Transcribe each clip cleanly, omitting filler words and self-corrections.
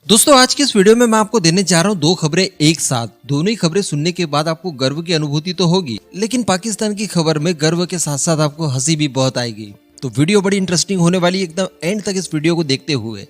दोस्तों आज की इस वीडियो में मैं आपको देने जा रहा हूँ दो खबरें एक साथ। दोनों ही खबरें सुनने के बाद आपको गर्व की अनुभूति तो होगी, लेकिन पाकिस्तान की खबर में गर्व के साथ साथ आपको हंसी भी बहुत आएगी। तो वीडियो बड़ी इंटरेस्टिंग होने वाली है, एकदम एंड तक इस वीडियो को देखते हुए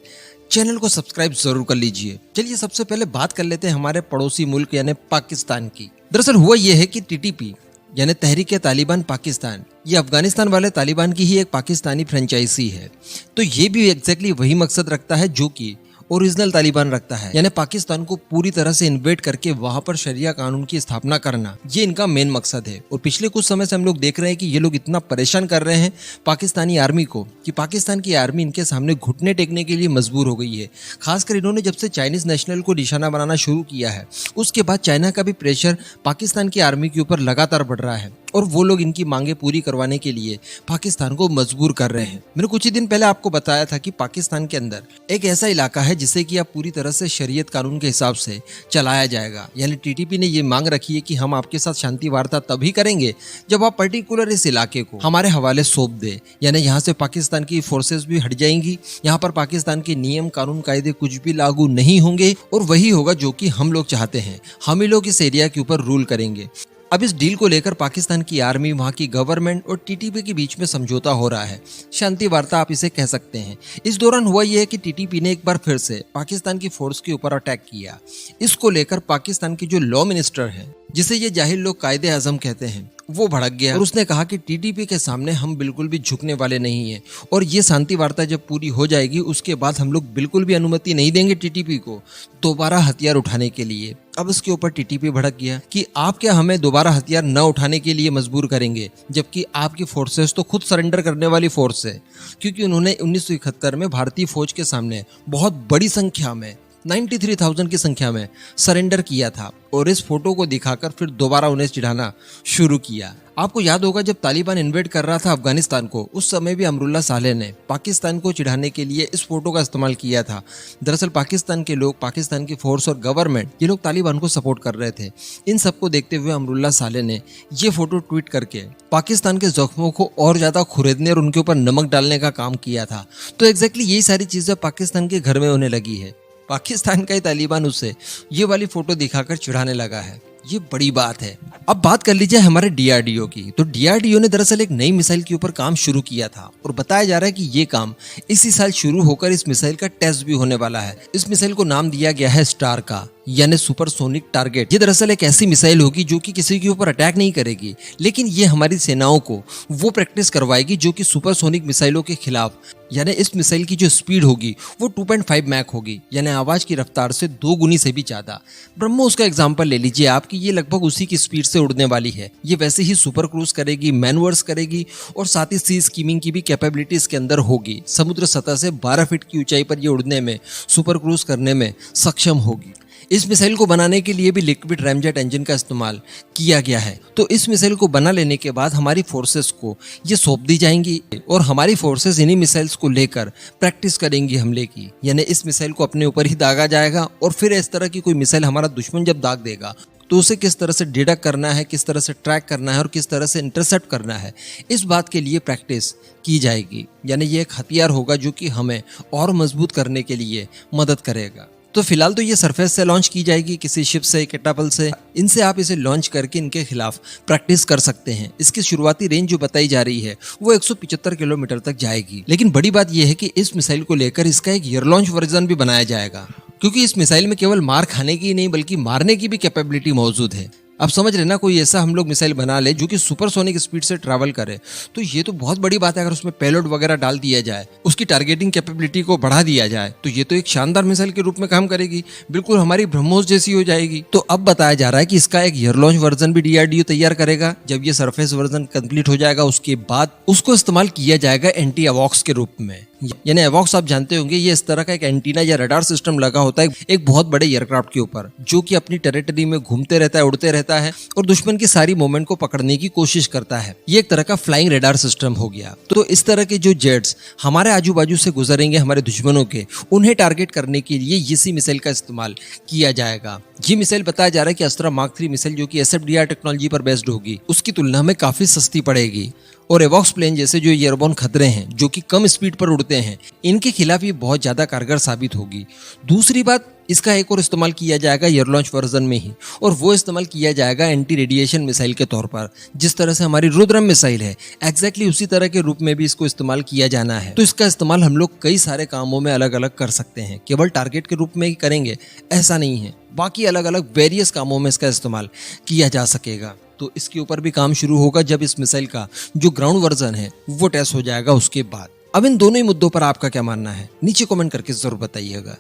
चैनल को सब्सक्राइब जरूर कर लीजिए। चलिए सबसे पहले बात कर लेते हैं हमारे पड़ोसी मुल्क यानी पाकिस्तान की। दरअसल हुआ यह है कि टीटीपी यानी तहरीक-ए-तालिबान पाकिस्तान, ये अफगानिस्तान वाले तालिबान की ही एक पाकिस्तानी फ्रेंचाइजी है। तो ये भी एग्जैक्टली वही मकसद रखता है जो कि ओरिजिनल तालिबान रखता है, यानी पाकिस्तान को पूरी तरह से इन्वेड करके वहां पर शरिया कानून की स्थापना करना, ये इनका मेन मकसद है। और पिछले कुछ समय से हम लोग देख रहे हैं कि ये लोग इतना परेशान कर रहे हैं पाकिस्तानी आर्मी को कि पाकिस्तान की आर्मी इनके सामने घुटने टेकने के लिए मजबूर हो गई है। खासकर इन्होंने जब से चाइनीज नेशनल को निशाना बनाना शुरू किया है, उसके बाद चाइना का भी प्रेशर पाकिस्तान की आर्मी के ऊपर लगातार बढ़ रहा है और वो लोग इनकी मांगे पूरी करवाने के लिए पाकिस्तान को मजबूर कर रहे हैं। मैंने कुछ ही दिन पहले आपको बताया था कि पाकिस्तान के अंदर एक ऐसा इलाका है जिसे कि आप पूरी तरह से शरीयत कानून के हिसाब से चलाया जाएगा। यानी टीटीपी ने ये मांग रखी है कि हम आपके साथ शांति वार्ता तभी करेंगे जब आप पर्टिकुलर इस इलाके को हमारे हवाले सौंप दे। यानी यहाँ से पाकिस्तान की फोर्सेस भी हट जाएंगी, यहाँ पर पाकिस्तान के नियम कानून कायदे कुछ भी लागू नहीं होंगे और वही होगा जो कि हम लोग चाहते हैं। हम ही लोग इस एरिया के ऊपर रूल करेंगे। अब इस डील को लेकर पाकिस्तान की आर्मी, वहां की गवर्नमेंट और टीटीपी के बीच में समझौता हो रहा है, शांति वार्ता आप इसे कह सकते हैं। इस दौरान हुआ यह है कि टीटीपी ने एक बार फिर से पाकिस्तान की फोर्स के ऊपर अटैक किया। इसको लेकर पाकिस्तान की जो लॉ मिनिस्टर है, जिसे ये जाहिल लोग कायदे आजम कहते हैं, वो भड़क गया और उसने कहा कि टीटीपी के सामने हम बिल्कुल भी झुकने वाले नहीं हैं और ये शांति वार्ता जब पूरी हो जाएगी उसके बाद हम लोग बिल्कुल भी अनुमति नहीं देंगे टीटीपी को दोबारा हथियार उठाने के लिए। अब इसके ऊपर टीटीपी भड़क गया कि आप क्या हमें दोबारा हथियार न उठाने के लिए मजबूर करेंगे, जबकि आपकी फोर्सेस तो खुद सरेंडर करने वाली फोर्स है। क्योंकि उन्होंने 1971 में भारतीय फौज के सामने बहुत बड़ी संख्या में 93,000 की संख्या में सरेंडर किया था और इस फोटो को दिखाकर फिर दोबारा उन्हें चिढ़ाना शुरू किया। आपको याद होगा जब तालिबान इन्वेड कर रहा था अफगानिस्तान को, उस समय भी अमरुल्लाह सालेह ने पाकिस्तान को चिढ़ाने के लिए इस फोटो का इस्तेमाल किया था। दरअसल पाकिस्तान के लोग, पाकिस्तान की फोर्स और गवर्नमेंट, ये लोग तालिबान को सपोर्ट कर रहे थे। इन सबको देखते हुए अमरुल्लाह सालेह ने ये फोटो ट्वीट करके पाकिस्तान के जख्मों को और ज्यादा खुरेदने और उनके ऊपर नमक डालने का काम किया था। तो एग्जैक्टली यही सारी चीजें पाकिस्तान के घर में होने लगी है। पाकिस्तान का ही तालिबान उसे ये वाली फोटो दिखाकर चिढ़ाने लगा है। ये बड़ी बात है। अब बात कर लीजिए हमारे डीआरडीओ की। तो डीआरडीओ ने दरअसल एक नई मिसाइल के ऊपर काम शुरू किया था और बताया जा रहा है कि ये काम इसी साल शुरू होकर इस मिसाइल का टेस्ट भी होने वाला है। इस मिसाइल को नाम दिया गया है स्टार का, यानी सुपरसोनिक टारगेट। ये दरअसल एक ऐसी मिसाइल होगी जो कि किसी के ऊपर अटैक नहीं करेगी, लेकिन ये हमारी सेनाओं को वो प्रैक्टिस करवाएगी जो कि सुपरसोनिक मिसाइलों के खिलाफ। यानी इस मिसाइल की जो स्पीड होगी वो 2.5 मैक होगी, यानी आवाज की रफ्तार से 2 गुनी से भी ज्यादा। ब्रह्मोस का एग्जांपल ले लीजिए आप कि ये लगभग उसी की स्पीड से उड़ने वाली है। ये वैसे ही सुपर क्रूज करेगी, मैनवर्स करेगी और साथ ही सी स्कीमिंग की भी कैपेबिलिटी इसके अंदर होगी। समुद्र सतह से 12 फीट की ऊंचाई पर ये उड़ने में, सुपर क्रूज करने में सक्षम होगी। इस मिसाइल को बनाने के लिए भी लिक्विड रैमजेट इंजन का इस्तेमाल किया गया है। तो इस मिसाइल को बना लेने के बाद हमारी फोर्सेस को ये सौंप दी जाएंगी और हमारी फोर्सेस इन्हीं मिसाइल्स को लेकर प्रैक्टिस करेंगी हमले की। यानी इस मिसाइल को अपने ऊपर ही दागा जाएगा और फिर इस तरह की कोई मिसाइल हमारा दुश्मन जब दाग देगा तो उसे किस तरह से डिडक्ट करना है, किस तरह से ट्रैक करना है और किस तरह से इंटरसेप्ट करना है, इस बात के लिए प्रैक्टिस की जाएगी। यानी ये एक हथियार होगा जो कि हमें और मजबूत करने के लिए मदद करेगा। तो फिलहाल तो ये सरफेस से लॉन्च की जाएगी, किसी शिप से, कैटापल्ट से। इनसे आप इसे लॉन्च करके इनके खिलाफ प्रैक्टिस कर सकते हैं। इसकी शुरुआती रेंज जो बताई जा रही है वो 175 किलोमीटर तक जाएगी। लेकिन बड़ी बात यह है कि इस मिसाइल को लेकर इसका एक ईयर लॉन्च वर्जन भी बनाया जाएगा, क्योंकि इस मिसाइल में केवल मार खाने की नहीं बल्कि मारने की भी कैपेबिलिटी मौजूद है। अब समझ रहे ना, कोई ऐसा हम लोग मिसाइल बना ले जो कि सुपरसोनिक स्पीड से ट्रैवल करे, तो ये तो बहुत बड़ी बात है। अगर उसमें पेलोड वगैरह डाल दिया जाए, उसकी टारगेटिंग कैपेबिलिटी को बढ़ा दिया जाए, तो ये तो एक शानदार मिसाइल के रूप में काम करेगी, बिल्कुल हमारी ब्रह्मोस जैसी हो जाएगी। तो अब बताया जा रहा है कि इसका एक ईयर लॉन्च वर्जन भी डीआरडीओ तैयार करेगा। जब ये सरफेस वर्जन कंप्लीट हो जाएगा उसके बाद उसको इस्तेमाल किया जाएगा एंटी अवॉक्स के रूप में। यानी एवॉक्स आप जानते होंगे, ये इस तरह का एक एंटीना या रडार सिस्टम लगा होता है एक बहुत बड़े एयरक्राफ्ट के ऊपर, जो कि अपनी टेरिटरी में घूमते रहता है, उड़ते रहता है और दुश्मन की सारी मूवमेंट को पकड़ने की कोशिश करता है। ये एक तरह का फ्लाइंग रडार सिस्टम हो गया। तो इस तरह के जो जेट्स हमारे आजू बाजू से गुजरेंगे हमारे दुश्मनों के, उन्हें टारगेट करने के लिए इसी मिसाइल का इस्तेमाल किया जाएगा। ये मिसाइल बताया जा रहा है कि अस्त्रा मार्क 3 मिसाइल जो कि एसएफडीआर टेक्नोलॉजी पर बेस्ड होगी, उसकी तुलना में काफी सस्ती पड़ेगी और एवॉक्स प्लेन जैसे जो एयरबोर्न खतरे हैं जो कि कम स्पीड पर उड़ते हैं, इनके खिलाफ ये बहुत ज्यादा कारगर साबित होगी। दूसरी बात, इसका एक और इस्तेमाल किया जाएगा एयर लॉन्च वर्जन में ही, और वो इस्तेमाल किया जाएगा एंटी रेडिएशन मिसाइल के तौर पर। जिस तरह से हमारी रुद्रम मिसाइल है, एग्जैक्टली उसी तरह के रूप में भी इसको इस्तेमाल किया जाना है। तो इसका इस्तेमाल हम लोग कई सारे कामों में अलग अलग कर सकते हैं, केवल टारगेट के रूप में ही करेंगे ऐसा नहीं है, बाकी अलग अलग वेरियस कामों में इसका इस्तेमाल किया जा सकेगा। तो इसके ऊपर भी काम शुरू होगा जब इस मिसाइल का जो ग्राउंड वर्जन है वो टेस्ट हो जाएगा उसके बाद। अब इन दोनों ही मुद्दों पर आपका क्या मानना है, नीचे कमेंट करके जरूर बताइएगा।